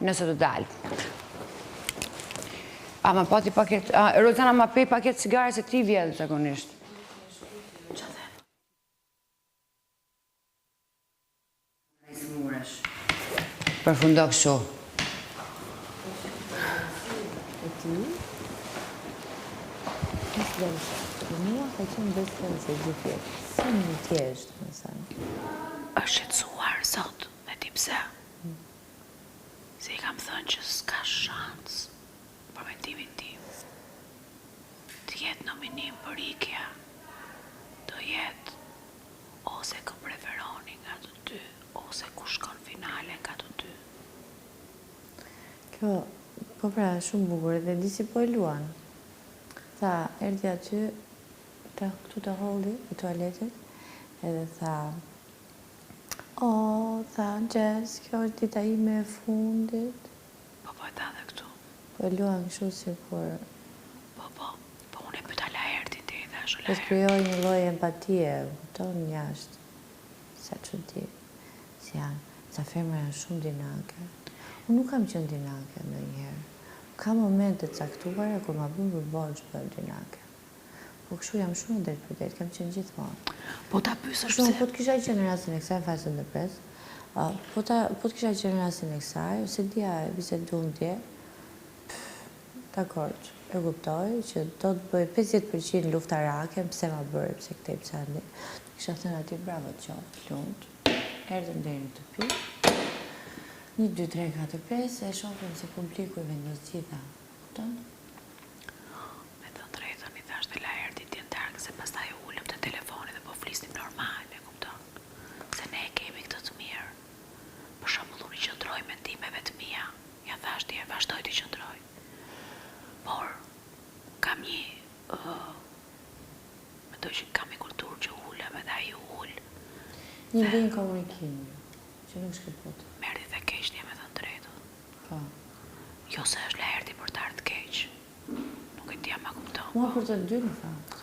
nëse të dalë. Ma pati paket... Rozana, ma pej paket cigare se ti vjedhë zakonisht. Përfundo kështu. Mua ka qenë besën se gjithje. Se një tjeshtë, më sanë. është shqetësuar sot, dhe ti pse. Se i kam thënë që s'ka shans për mendimin tim. Të jetë nominim për ikja, do jetë ose kë preferoni nga të dy, ose ku shkon finale nga të dy. Kjo, po pra, shumë bukur, dhe disi po e luan. Tha, erdi aty, këtu të holdi, i tualetit, edhe tha, tha, Gjes, kjo është dita ime e fundit. Po e ta dhe këtu. Po e luan kështu si kur... Po unë e pyta la Erdin të i dhe shë la Po shkryoj një loj empatie, këton njashtë, sa që di, si janë, sa femra janë shumë dinake. Unë nuk kam qenë dinake në njëherë. Ka momente caktuara kur ma bëm bërboj që bëjmë dinake. Po kështu jam shumë e drejtë për drejtë, kam qenë gjithmonë. Po ta pysësh Shumë, pse? po të kisha qenë në rastin e kësaj, në fasën dhe pres, po të kisha qenë në rastin e kësaj, ose dia e bisedum tje, dakord, e kuptoj që do të bëj 50% luftarake, pse ma bërë, pse këtej, pse andi. Kisha thënë ati, bravo të qoftë, lumt, erdhëm deri në të pi, 1, 2, 3, 4, 5, e shohim se publiku i vendos gjitha. Kupton? Me të drejtën i thash të la Erdi t'jen darkë, se pastaj u ullëm të telefonit dhe po flisnim normal, e kupton? Se ne kemi këtë të mirë. Për shembull unë i qëndroj mendimeve të mia, ja thash ti e vazhdoj të qëndroj. Por kam një mendoj që kam një kulturë që ulem edhe ai ul. Një vin komunikimi, që nuk shkëput. Merdi dhe keq një me të drejtën. Po. Jo se është la Erdi për të ardhë keq. Nuk e t'ja ma kupton. Mua për të dy në fakt.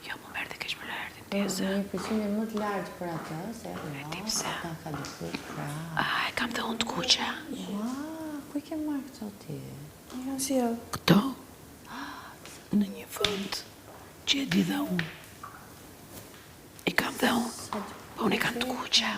Jo, mu merdi keq për la Erdin Po, tjese. një përqindje më të lartë për atë, se di pse. ata ka dikush pra. E kam dhe unë të kuqe. Ku i ke marrë këto ti? Këto? Në një vend që e di dhe unë. I kam dhe unë. Po unë i kam të kuqe.